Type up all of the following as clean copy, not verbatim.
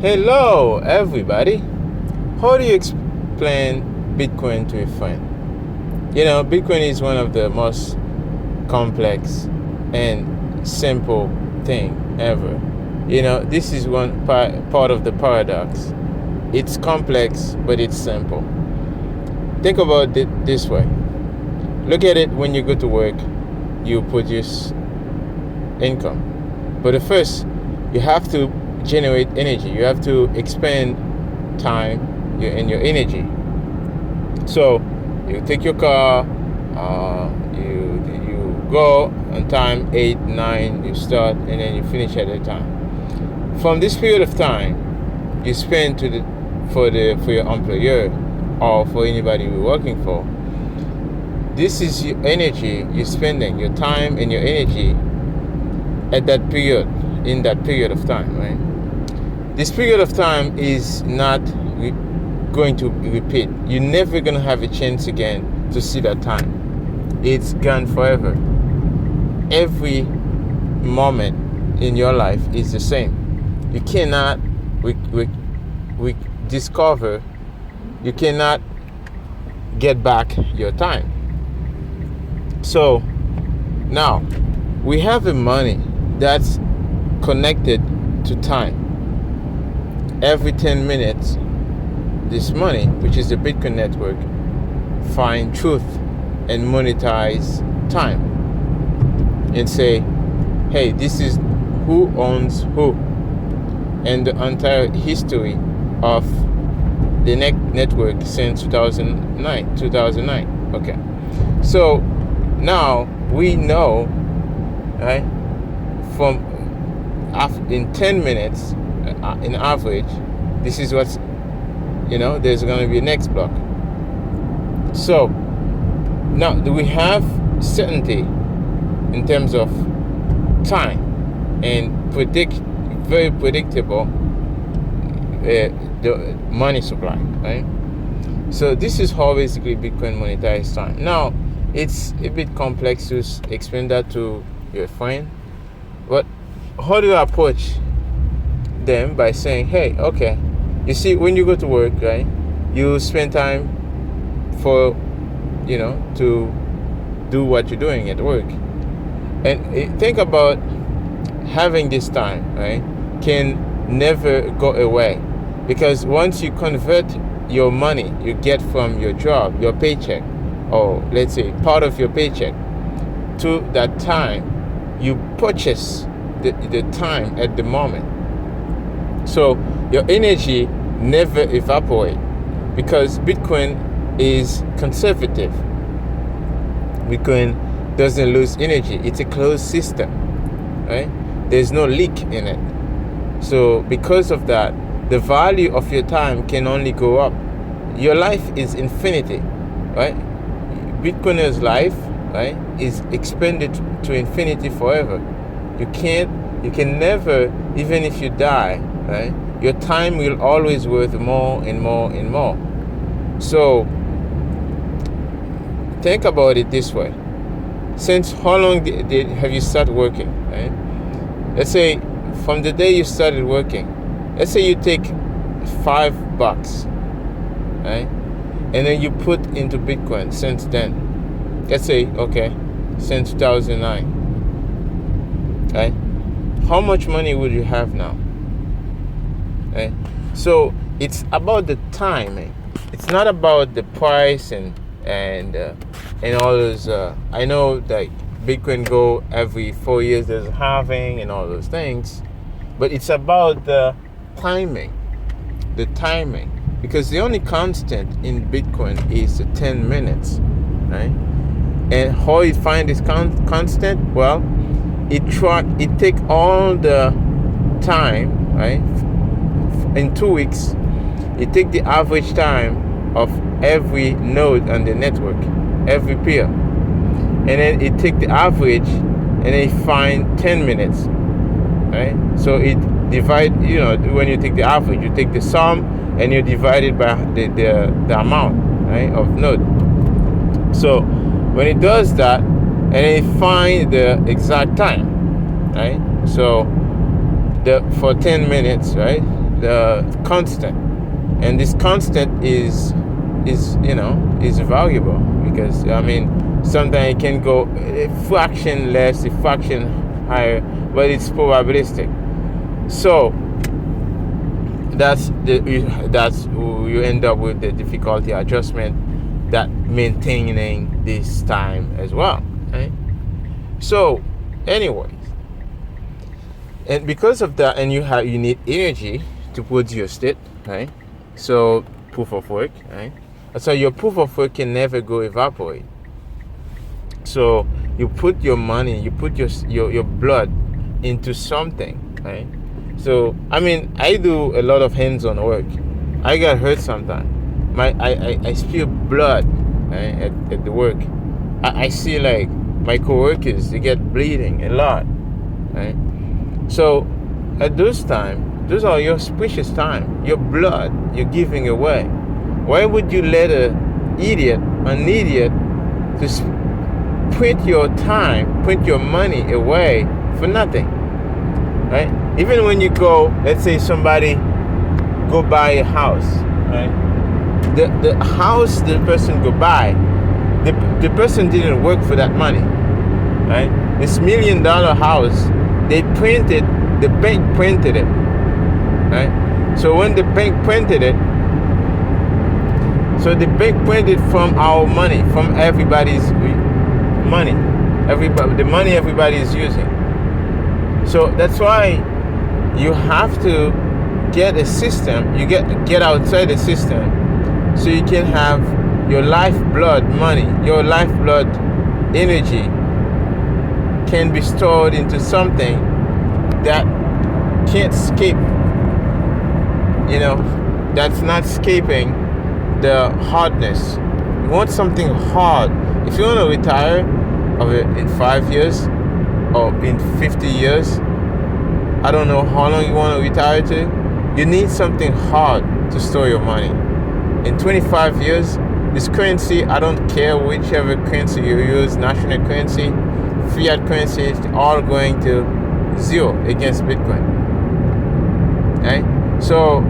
Hello, everybody. How do you explain Bitcoin to a friend? Bitcoin is one of the most complex and simple thing ever. This is one part of the paradox. It's complex, but it's simple. Think about it this way. Look at it when you go to work, you produce income. But at first, you have to generate energy. You have to expend time and your energy. So you take your car, you go on time 8, 9, you start, and then you finish at a time. From this period of time, you spend for your employer or for anybody you're working for. This is your energy you're spending, your time and your energy at that period, in that period of time, right? This period of time is not going to repeat. You're never going to have a chance again to see that time. It's gone forever. Every moment in your life is the same. You cannot discover, you cannot get back your time. So now we have a money that's connected to time. Every 10 minutes, this money, which is the Bitcoin network, find truth and monetize time and say, hey, this is who owns who, and the entire history of the network since 2009. Okay, so now we know, right, from in 10 minutes in average, this is what's, there's going to be a next block. So now do we have certainty in terms of time and very predictable the money supply, right? So this is how basically Bitcoin monetizes time. Now it's a bit complex to explain that to your friend, but how do you approach them? By saying, hey, okay, you see, when you go to work, right, you spend time for to do what you're doing at work, and think about having this time, right, can never go away, because once you convert your money you get from your job, your paycheck, or let's say part of your paycheck, to that time, you purchase the time at the moment. So your energy never evaporate, because Bitcoin is conservative. Bitcoin doesn't lose energy. It's a closed system, right? There's no leak in it. So because of that, the value of your time can only go up. Your life is infinity, right? Bitcoiner's life, right, is expanded to infinity forever. You can never, even if you die, right, your time will always worth more and more and more. So think about it this way. Since how long have you started working, right? Let's say from the day you started working, let's say you take $5, right, and then you put into Bitcoin since then. Let's say, okay, since 2009, right? How much money would you have now? Right? So it's about the timing. It's not about the price and all those. I know that Bitcoin go every 4 years. There's a halving and all those things, but it's about the timing. The timing, because the only constant in Bitcoin is the 10 minutes, right? And how you find this constant? Well, it take all the time, right? In 2 weeks, it take the average time of every node on the network, every peer, and then it take the average, and then it find 10 minutes, right? So it divide, when you take the average, you take the sum and you divide it by the amount, right, of node. So when it does that, and it find the exact time, right? So for 10 minutes, right, the constant, and this constant is valuable, because I mean sometimes it can go a fraction less, a fraction higher, but it's probabilistic. So that's you end up with the difficulty adjustment, that maintaining this time as well, right? So anyways, and because of that, and you need energy to put your state, right? So proof of work, right? So your proof of work can never go evaporate. So you put your money, you put your blood into something, right? So I mean, I do a lot of hands-on work. I got hurt sometimes. I spill blood, right, at the work. I see like my coworkers, they get bleeding a lot, right? So at those times, those are your precious time, your blood you're giving away. Why would you let an idiot to print your time, print your money away for nothing, right? Even when you go, let's say somebody go buy a house, right? The house the person go buy, the person didn't work for that money, right? This $1 million house, the bank printed it, right? So when the bank printed it, so the bank printed from our money, from everybody's money, the money everybody is using. So that's why you have to get a system, you get outside the system, so you can have your lifeblood money, your lifeblood energy can be stored into something that can't escape, that's not escaping the hardness. You want something hard. If you want to retire in 5 years or in 50 years, I don't know how long you want to retire to, you need something hard to store your money. In 25 years, this currency, I don't care whichever currency you use, national currency, fiat currency, it's all going to zero against Bitcoin. Right? So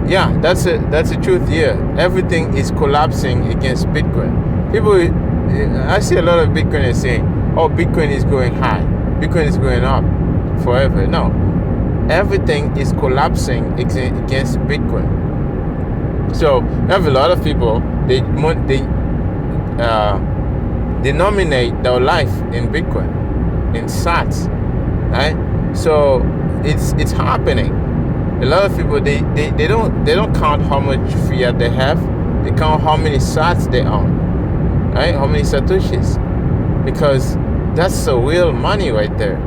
yeah, that's the truth here. Everything is collapsing against Bitcoin. I see a lot of Bitcoiners saying, oh, Bitcoin is going high, Bitcoin is going up forever. No, everything is collapsing against Bitcoin. So you have a lot of people, they denominate their life in Bitcoin, in sats, right? So it's happening. A lot of people, they don't count how much fiat they have. They count how many sats they own, right? How many satoshis, because that's the real money right there,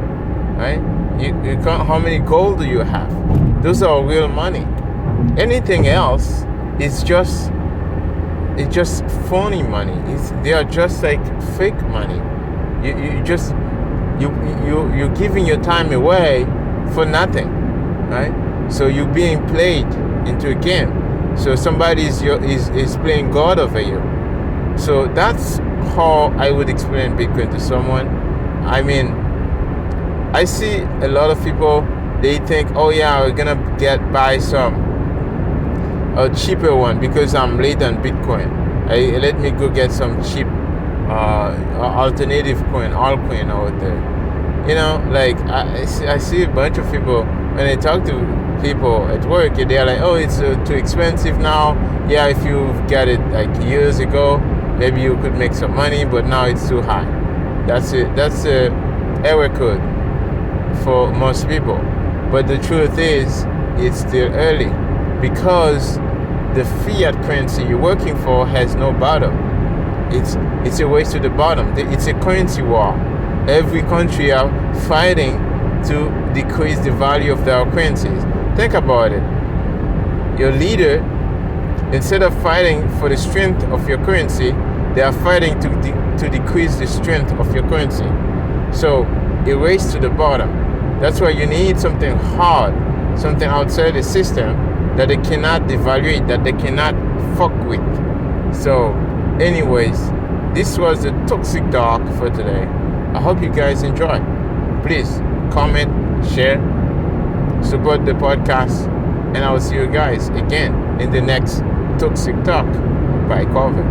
right? You count how many gold do you have. Those are real money. Anything else is just phony money. They are just like fake money. You're giving your time away for nothing, right? So you're being played into a game. So somebody is playing God over you. So that's how I would explain Bitcoin to someone. I mean, I see a lot of people, they think, oh yeah, we're gonna buy a cheaper one because I'm late on Bitcoin. Let me go get some cheap alternative coin, altcoin out there. Like I see a bunch of people, when I talk to people at work, they're like, oh, it's too expensive now. Yeah, if you got it like years ago, maybe you could make some money, but now it's too high. That's a error code for most people. But the truth is, it's still early, because the fiat currency you're working for has no bottom. It's a race to the bottom. It's a currency war. Every country are fighting to decrease the value of their currencies. Think about it. Your leader, instead of fighting for the strength of your currency, they are fighting to decrease the strength of your currency. So a race to the bottom. That's why you need something hard, something outside the system that they cannot devaluate, that they cannot fuck with. So anyways, this was the Toxic Talk for today. I hope you guys enjoy. Please comment, share, support the podcast. And I will see you guys again in the next Toxic Talk by Cover.